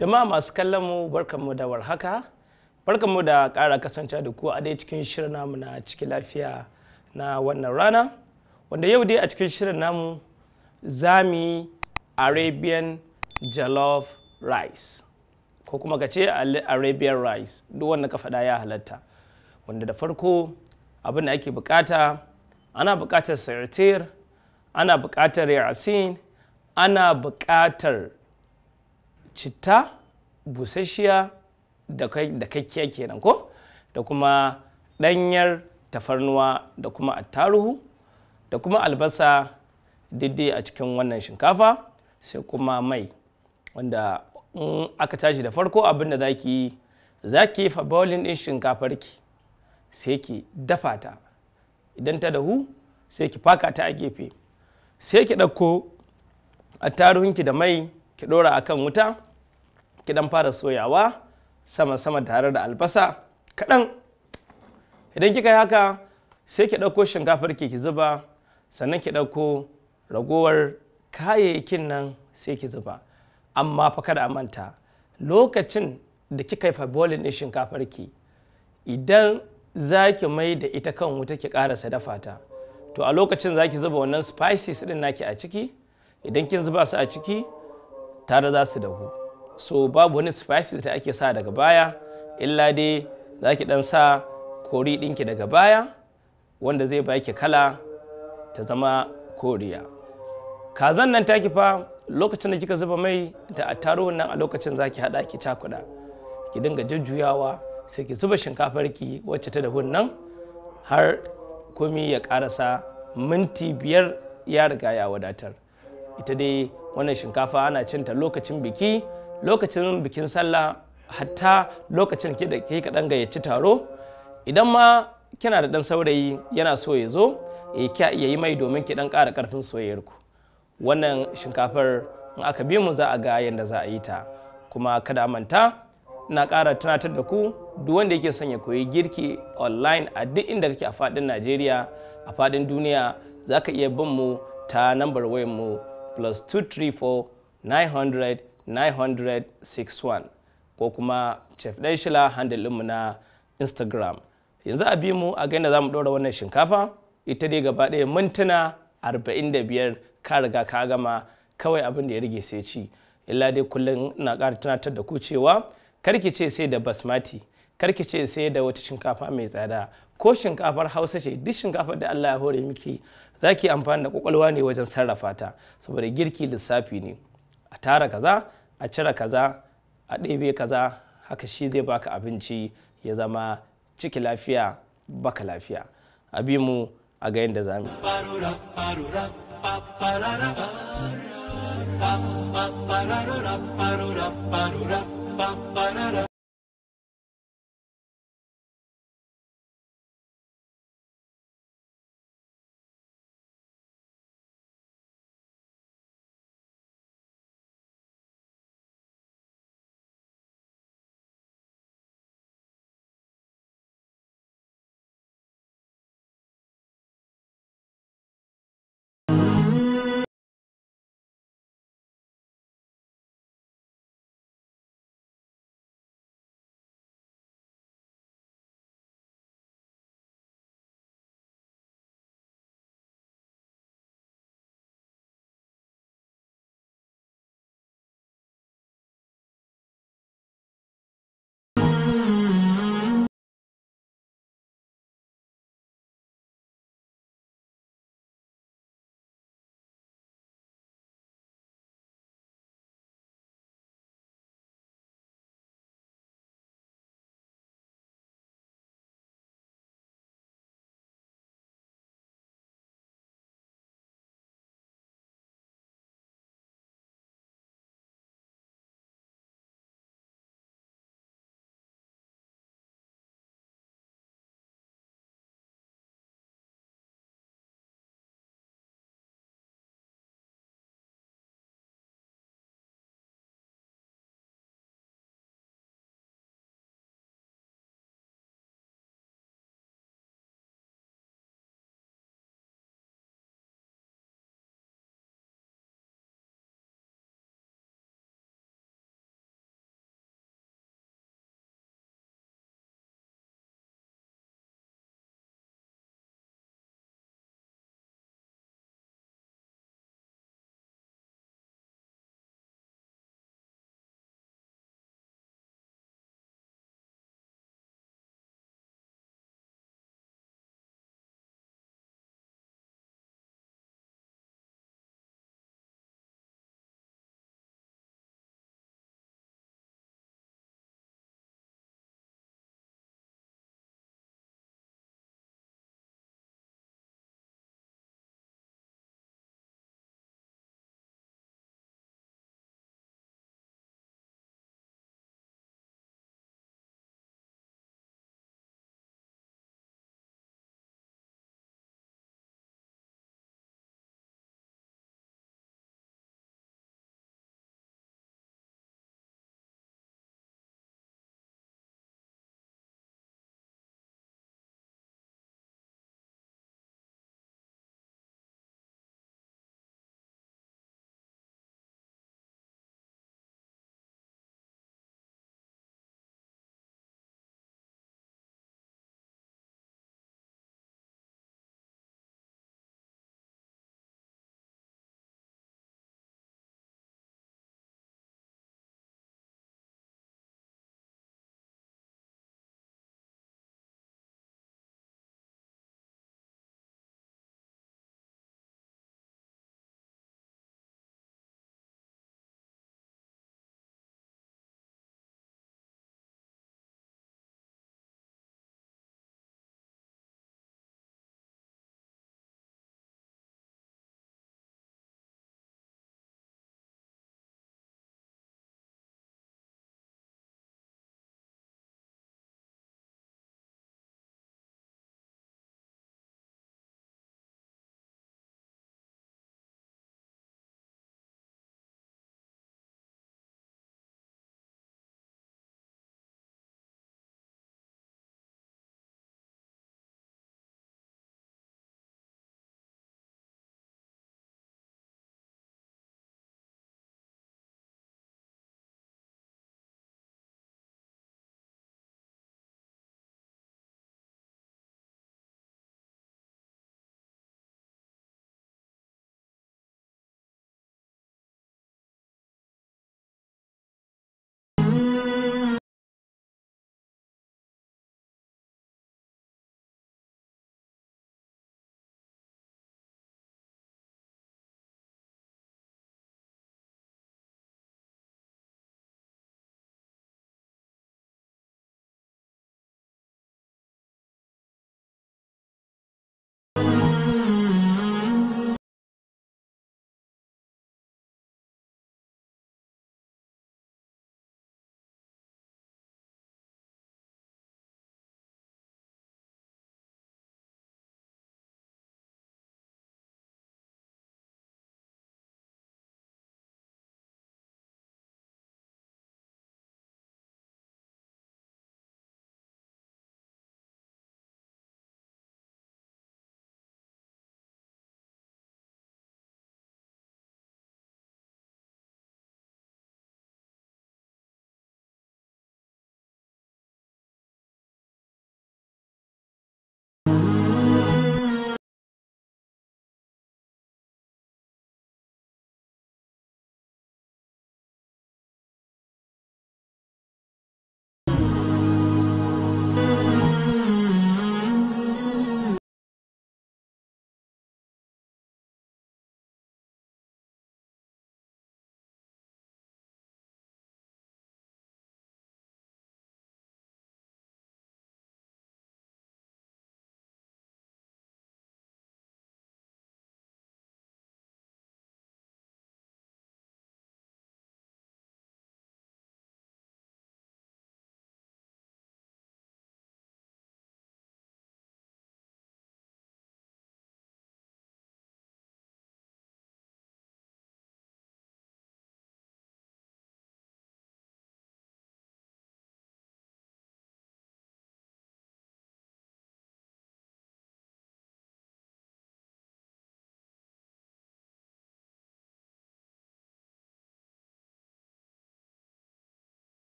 Jama'a masu kallon mu barkanmu da warhaka, barkanmu da ƙara kasance da ku a dai cikin shirin namu na ciki lafiya na wannan rana, wanda yau dai a cikin shirin namu za mu yi Arabian jollof rice ko kuma ka ce Arabian rice, duk wanda ka faɗa ya halatta. Wanda da farko abin da ake bukata, ana bukatar sa'atir, ana bukatar yasin, ana bukatar citta busasshiya da kakkiya kenan ko, da kuma ɗanyar tafarnuwa, da kuma attaruhu, da kuma albasa daidai a cikin wannan shinkafa, sai kuma mai. Wanda in aka tashi da farko abin da za ki yi fa bowling ɗin shinkafarki, sai ki dafa ta. Idan ta dahu sai ki faka ta a gefe, sai ki ɗauko attaruhunki da mai ki ɗora a kan wuta, ki ɗan fara soyawa sama-sama tare da albasa kaɗan. Idan kika yi haka sai ki ɗauko shinkafarki ki zuba, sannan ki ɗauko ragowar kayayyakin nan sai ki zuba. Amma fa kada a manta, lokacin da kika yi fa bowling ɗin shinkafarki, idan za ki mai da ita kan wuta ki ƙarasa dafa ta, to a lokacin za ki zuba wannan spices ɗin naki a ciki. Idan kin zuba su a ciki tare za su dahu, so babu wani spices da ake sa daga baya, illa dai za ki ɗan sa kori ɗinki daga baya wanda zai baki kala ta zama koriya. Kazan nan taki fa lokacin da kika zuba mai da attaruhun nan, a lokacin za ki haɗa ki cakuɗa, ki dinga jujjuyawa, sai ki zuba shinkafarki wacce ta dahun nan har komi ya ƙarasa minti 5 ya riga ya wadatar. Ita dai wannan shinkafa ana cinta lokacin biki, lokacin bikin sallah, hatta lokacin da ke kaɗan gayyaci taro. Idan ma kina da ɗan saurayi yana so ya zo, kya iya yi mai domin ki ɗan ƙara ƙarfin soyayyarku. Wannan shinkafar in aka bi mu za a ga yadda za a yi ta. Kuma kada a manta, ina ƙara tunatar da ku, duk wanda yake son ya koyi girki online a duk inda kake a faɗin Najeriya, a faɗin duniya, za ka iya bin mu ta nambar wayar mu +234 900 900 61, ko kuma Chef Daishila handle ɗinmu na Instagram. Yanzu a bi mu a ga yadda za mu ɗora wannan shinkafa. Ita dai gaba ɗaya mintuna 45 ka riga ka gama, kawai abin da ya rage sai ci. Illa dai kullum ina ƙara tunatar da ku cewa karki ce sai da basmati, karki ce sai da wata shinkafa mai tsada, ko shinkafar Hausa ce, duk shinkafar da Allah ya hore miki za ki amfani da kwakwalwa ne wajen sarrafa ta, saboda girki lissafi ne. A tara kaza, a cire kaza, a ɗebe kaza, haka shi zai baka abinci ya zama ciki lafiya baka lafiya. A bi mu a ga yadda za mu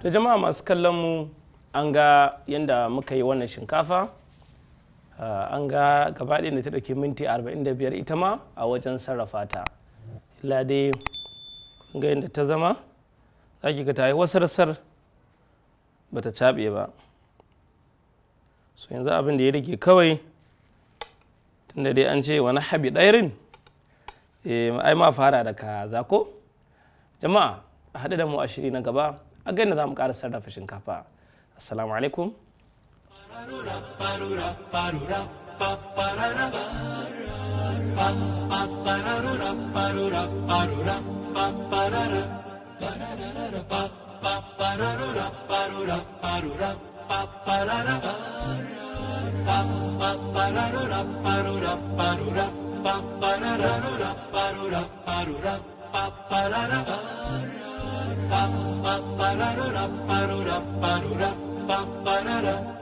Da jama'a masu kallon mu an ga yadda muka yi wannan shinkafa, an ga gabaɗaya da ta ɗauki minti 45 ita ma a wajen sarrafa ta. Illa dai ga yadda ta zama, za ki ga ta yi wasarsar ba ta caɓe ba. So yanzu abin da ya rage kawai, tunda dai an ce wani habi ɗairin, ai ma fara da kaza ko? Jama'a a haɗu da mu a shiri na gaba, a ga yadda za mu ƙara sarrafa shinkafa. Assalamu alaikum. Pa